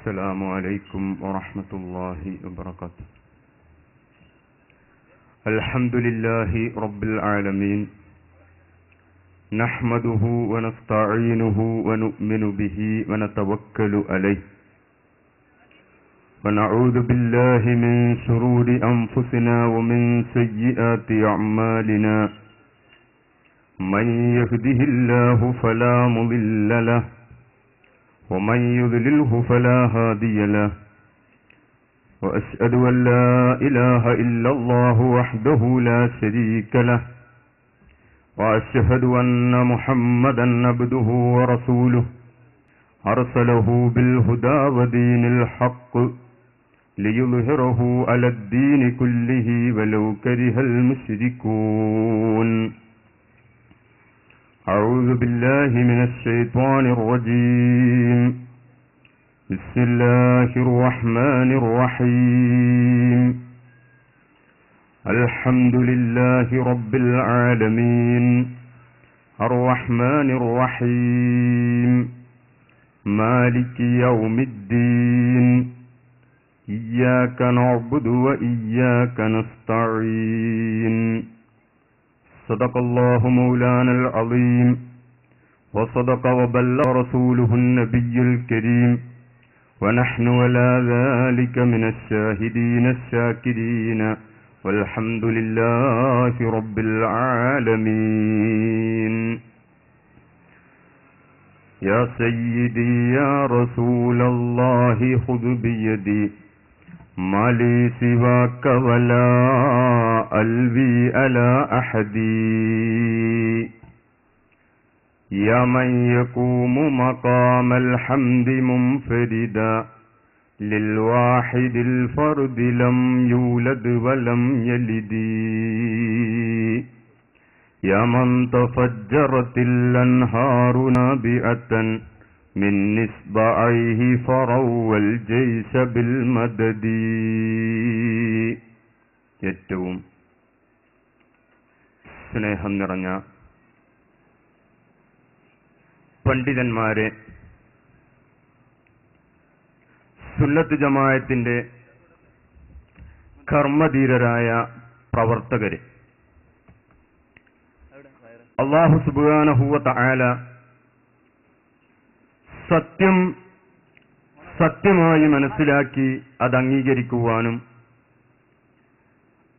السلام عليكم ورحمة الله وبركاته. الحمد لله رب العالمين، نحمده ونستعينه ونؤمن به ونتوكل عليه، ونعوذ بالله من شرور أنفسنا ومن سيئات أعمالنا. من يهده الله فلا مضل له ومن يضلله فلا هادي له، وأشهد أن لا إله إلا الله وحده لا شريك له، وأشهد أن محمدا عبده ورسوله أرسله بالهدى ودين الحق ليظهره على الدين كله ولو كره المشركون. أعوذ بالله من الشيطان الرجيم. بسم الله الرحمن الرحيم. الحمد لله رب العالمين، الرحمن الرحيم، مالك يوم الدين، إياك نعبد وإياك نستعين. صدق الله مولانا العظيم، وصدق وبلغ رسوله النبي الكريم، ونحن على ذلك من الشاهدين الشاكرين، والحمد لله رب العالمين. يا سيدي يا رسول الله خذ بيدي، ما لي سواك ولا ألوي على أحد، يا من يقوم مقام الحمد منفردا للواحد الفرد لم يولد ولم يلد، يا من تفجرت الأنهار نابعة من إصبعيه فروى الجيش بالمدد. ഏറ്റവും സ്നേഹം നിറഞ്ഞ പണ്ഡിതന്മാരെ, സുന്നത്ത് ജമാഅത്തിന്റെ കർമ്മധീരരായ പ്രവർത്തകരെ, അല്ലാഹു സുബ്ഹാനഹു വ തആല സത്യം സത്യമായി മനസ്സിലാക്കി അത് അംഗീകരിക്കുവാനും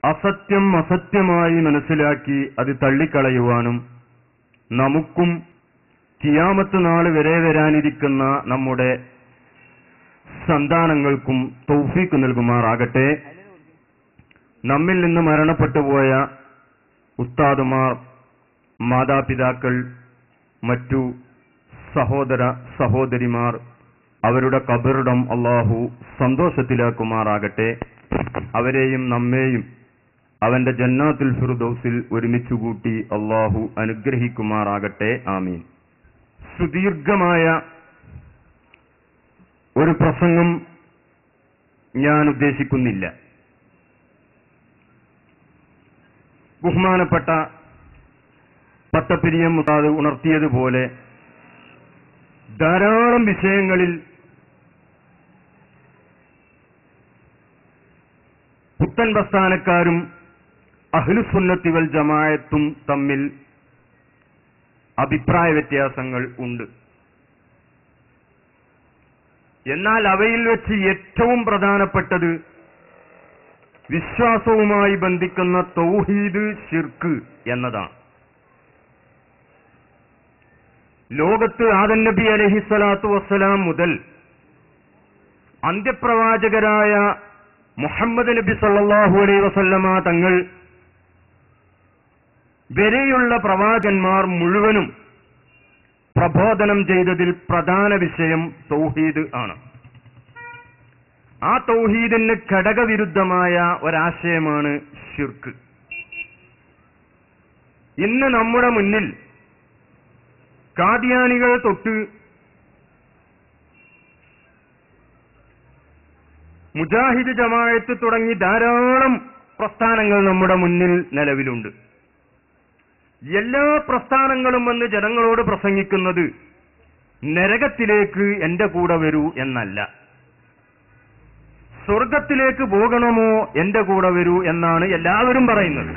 അസത്യം അസത്യമായി മനസ്സിലാക്കി അത് തള്ളിക്കളയുവാനും നമുക്കും ഖിയാമത്ത് നാൾ വരെ വരാനിരിക്കുന്ന നമ്മുടെ സന്താനങ്ങൾക്കും തൗഫീഖ് നൽകുമാറാകട്ടെ. നമ്മിൽ നിന്ന് മരണപ്പെട്ടു പോയ ഉസ്താദുമാർ, മാതാപിതാക്കൾ, മറ്റു സഹോദര സഹോദരിമാർ, അവരുടെ ഖബറിടം അല്ലാഹു സന്തോഷത്തിലാക്കുമാറാകട്ടെ. അവരെയും നമ്മെയും അവന്റെ ജന്നാത്തുൽ ഫിർദൗസിൽ ഒരുമിച്ചുകൂട്ടി അല്ലാഹു അനുഗ്രഹിക്കുമാറാകട്ടെ. ആമീൻ. സുദീർഘമായ ഒരു പ്രസംഗം ഞാൻ ഉദ്ദേശിക്കുന്നില്ല. ബഹുമാനപ്പെട്ട പട്ടപ്പിരിയം ഉസ്താദ് ഉണർത്തിയതുപോലെ ധാരാളം വിഷയങ്ങളിൽ പുത്തൻ പ്രസ്ഥാനക്കാരും അഹ്ലുസുന്നത്തി വൽ ജമാഅത്തും തമ്മിൽ അഭിപ്രായ വ്യത്യാസങ്ങൾ ഉണ്ട്. എന്നാൽ അവയിൽ വെച്ച് ഏറ്റവും പ്രധാനപ്പെട്ടത് വിശ്വാസവുമായി ബന്ധിക്കുന്ന തൗഹീദ്, ശിർക്ക് എന്നതാണ്. ലോകത്ത് ആദം നബി അലൈഹിസ്സലാത്തു വസ്സലാം മുതൽ അന്ത്യപ്രവാചകരായ മുഹമ്മദ് നബി സല്ലല്ലാഹു അലൈഹി വസല്ലമ തങ്ങൾ വരെയുള്ള പ്രവാചകന്മാർ മുഴുവനും പ്രബോധനം ചെയ്തതിൽ പ്രധാന വിഷയം തൗഹീദ് ആണ്. ആ തൗഹീദിന് ഘടകവിരുദ്ധമായ ഒരാശയമാണ് ശിർക്ക്. ഇന്ന് നമ്മുടെ മുന്നിൽ ഖാദിയാനികൾ തൊട്ട് മുജാഹിദ് ജമാഅത്ത് തുടങ്ങി ധാരാളം പ്രസ്ഥാനങ്ങൾ നമ്മുടെ മുന്നിൽ നിലവിലുണ്ട്. എല്ലാ പ്രസ്ഥാനങ്ങളും വന്ന് ജനങ്ങളോട് പ്രസംഗിക്കുന്നത് നരകത്തിലേക്ക് എന്റെ കൂടെ വരൂ എന്നല്ല, സ്വർഗത്തിലേക്ക് പോകണമോ എന്റെ കൂടെ വരൂ എന്നാണ് എല്ലാവരും പറയുന്നത്.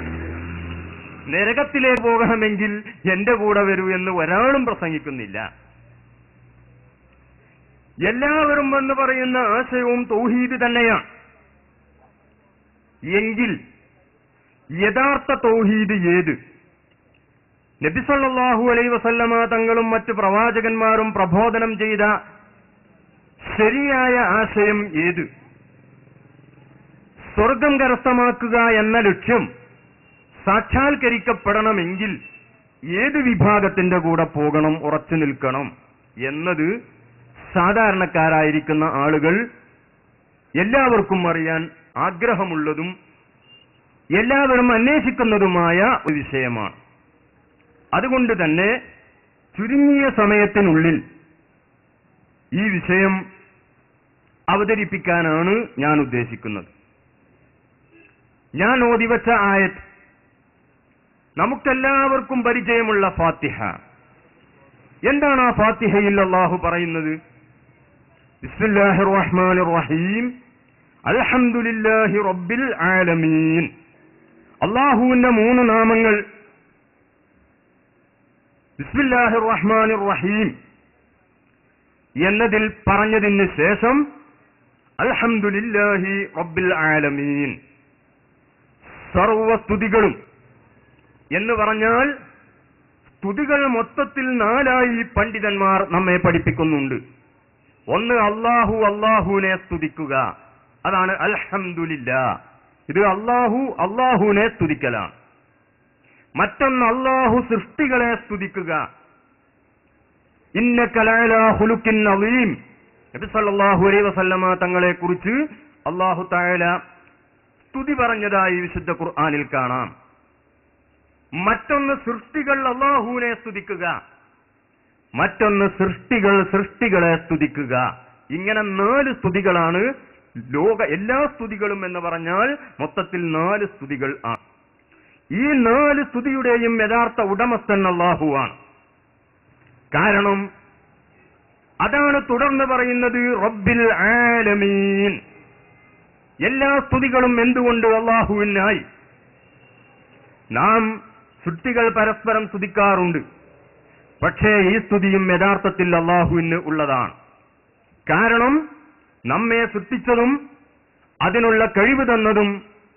നരകത്തിലേക്ക് പോകണമെങ്കിൽ എന്റെ കൂടെ വരൂ എന്ന് ഒരാളും പ്രസംഗിക്കുന്നില്ല. എല്ലാവരും എന്ന് പറയുന്ന ആശയവും തൗഹീദ് തന്നെയാണ്. എങ്കിൽ യഥാർത്ഥ തൗഹീദ് ഏത്? നബി സല്ലല്ലാഹു അലൈഹി വസല്ലമ തങ്ങളും മറ്റു പ്രവാചകന്മാരും പ്രബോധനം ചെയ്ത ശരിയായ ആശയം ഏത്? സ്വർഗം കരസ്ഥമാക്കുക എന്ന ലക്ഷ്യം സാക്ഷാത്കരിക്കപ്പെടണമെങ്കിൽ ഏത് വിഭാഗത്തിന്റെ കൂടെ പോകണം, ഉറച്ചു നിൽക്കണം എന്നത് സാധാരണക്കാരായിരിക്കുന്ന ആളുകൾ എല്ലാവർക്കും അറിയാൻ ആഗ്രഹമുള്ളതും എല്ലാവരും അന്വേഷിക്കുന്നതുമായ ഒരു വിഷയമാണ്. അതുകൊണ്ട് തന്നെ ചുരുങ്ങിയ സമയത്തിനുള്ളിൽ ഈ വിഷയം അവതരിപ്പിക്കാനാണ് ഞാൻ ഉദ്ദേശിക്കുന്നത്. ഞാൻ ഓതിവച്ച ആയത്ത് നമുക്കെല്ലാവർക്കും പരിചയമുള്ള ഫാത്തിഹ. എന്താണ് ആ ഫാത്തിഹയിൽ അല്ലാഹു പറയുന്നത്? ബിസ്മില്ലാഹിർ റഹ്മാനിർ റഹീം അൽഹംദുലില്ലാഹി റബ്ബിൽ ആലമീൻ. അല്ലാഹുവിന്റെ 3 നാമങ്ങൾ ബിസ്മില്ലാഹിർ റഹ്മാനിർ റഹീം എന്നതിൽ പറഞ്ഞതിന് ശേഷം അൽഹംദുലില്ലാഹി റബ്ബിൽ ആലമീൻ. സർവസ്തുതികളും എന്ന് പറഞ്ഞാൽ സ്തുതികൾ മൊത്തത്തിൽ 4ആയി പണ്ഡിതന്മാർ നമ്മെ പഠിപ്പിക്കുന്നുണ്ട്. ഒന്ന് അല്ലാഹു, അല്ലാഹുവിനെ സ്തുതിക്കുക, അതാണ് അൽഹംദുലില്ലാ. ഇത് അല്ലാഹുവിനെ സ്തുതിക്കലാണ്. മറ്റൊന്ന് അല്ലാഹു സൃഷ്ടികളെ സ്തുതിക്കുക. ഇന്നക ലഅലാ ഖുലുഖിൻ അളീം. നബി സല്ലല്ലാഹു അലൈഹി വസല്ലമ തങ്ങളെ കുറിച്ച് അല്ലാഹു തആല സ്തുതി പറഞ്ഞതായി വിശുദ്ധ ഖുർആനിൽ കാണാം. മറ്റൊന്ന് സൃഷ്ടികൾ അല്ലാഹുവിനെ സ്തുതിക്കുക, മറ്റൊന്ന് സൃഷ്ടികളെ സ്തുതിക്കുക. ഇങ്ങനെ 4 സ്തുതികളാണ് എല്ലാ സ്തുതികളും എന്ന് പറഞ്ഞാൽ മൊത്തത്തിൽ 4 സ്തുതികൾ ആണ്. ഈ 4 സ്തുതിയുടെയും യഥാർത്ഥ ഉടമസ്ഥൻ അല്ലാഹുവാണ്. കാരണം അതാണ് തുടർന്ന് പറയുന്നത് റബ്ബിൽ ആലമീൻ. എല്ലാ സ്തുതികളും എന്തുകൊണ്ട് അല്ലാഹുവിനായി? നാം സൃഷ്ടികൾ പരസ്പരം സ്തുതിക്കാറുണ്ട്, പക്ഷേ ഈ സ്തുതിയും യഥാർത്ഥത്തിൽ അല്ലാഹുവിന് ഉള്ളതാണ്. കാരണം നമ്മെ സൃഷ്ടിച്ചതും അതിനുള്ള കഴിവ് തന്നതും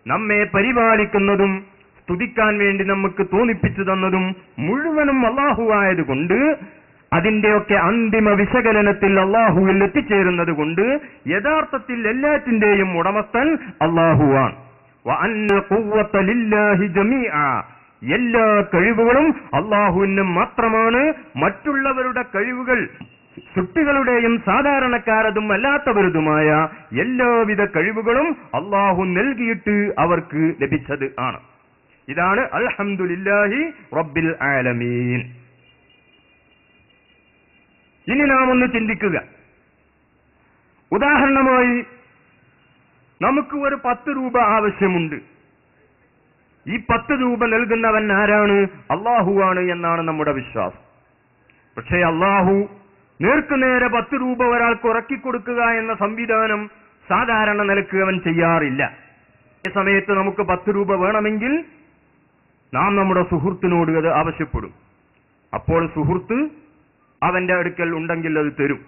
നമ്മെ പരിപാലിക്കുന്നതും സ്തുതിക്കാൻ വേണ്ടി നമുക്ക് തോന്നിപ്പിച്ചു തന്നതും മുഴുവനും അല്ലാഹുവായതുകൊണ്ട് അതിന്റെയൊക്കെ അന്തിമ വിശകലനത്തിൽ അല്ലാഹുവിൽ എത്തിച്ചേരുന്നത് കൊണ്ട് യഥാർത്ഥത്തിൽ എല്ലാറ്റിന്റെയും ഉടമസ്ഥൻ അല്ലാഹുവാണ്. വഅന്ന ഖുവ്വത ലില്ലാഹി ജമീഅ. എല്ലാ കഴിവുകളും അല്ലാഹുവിന് മാത്രമാണ്. മറ്റുള്ളവരുടെ കഴിവുകൾ സൃഷ്ടികളുടെയും സാധാരണക്കാരതും അല്ലാത്തവരുതുമായ എല്ലാവിധ കഴിവുകളും അല്ലാഹു നൽകിയിട്ട് അവർക്ക് ലഭിച്ചത് ആണ്. ഇതാണ് അൽഹംദുലില്ലാഹി റബ്ബിൽ ആലമീൻ. ഇനി നാം ഒന്ന് ചിന്തിക്കുക. ഉദാഹരണമായി നമുക്ക് ഒരു 10 രൂപ ആവശ്യമുണ്ട്. ഈ 10 രൂപ നൽകുന്നവൻ ആരാണ്? അല്ലാഹുവാണ് എന്നാണ് നമ്മുടെ വിശ്വാസം. പക്ഷേ അല്ലാഹു നേർക്കുനേരെ 10 രൂപ ഒരാൾക്ക് ഉറക്കിക്കൊടുക്കുക എന്ന സംവിധാനം സാധാരണ നിലക്ക് അവൻ ചെയ്യാറില്ല. ഈ സമയത്ത് നമുക്ക് 10 രൂപ വേണമെങ്കിൽ നാം നമ്മുടെ സുഹൃത്തിനോട് അത് ആവശ്യപ്പെടും. അപ്പോൾ സുഹൃത്ത് അവന്റെ അടുക്കൽ ഉണ്ടെങ്കിൽ അത് തരും.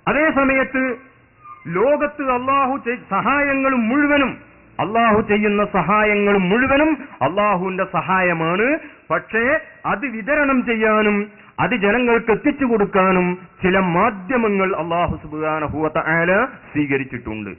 അതേ സമയത്ത് ലോകത്ത് അല്ലാഹു സഹായങ്ങളും മുഴുവനും അല്ലാഹു ചെയ്യുന്ന സഹായങ്ങളും മുഴുവനും അല്ലാഹുവിന്റെ സഹായമാണ്. പക്ഷേ അത് വിതരണം ചെയ്യാനും അത് ജനങ്ങൾക്ക് എത്തിച്ചു കൊടുക്കാനും ചില മാധ്യമങ്ങൾ അല്ലാഹു സുബ്ഹാനഹു വ തആല സ്വീകരിച്ചിട്ടുണ്ട്.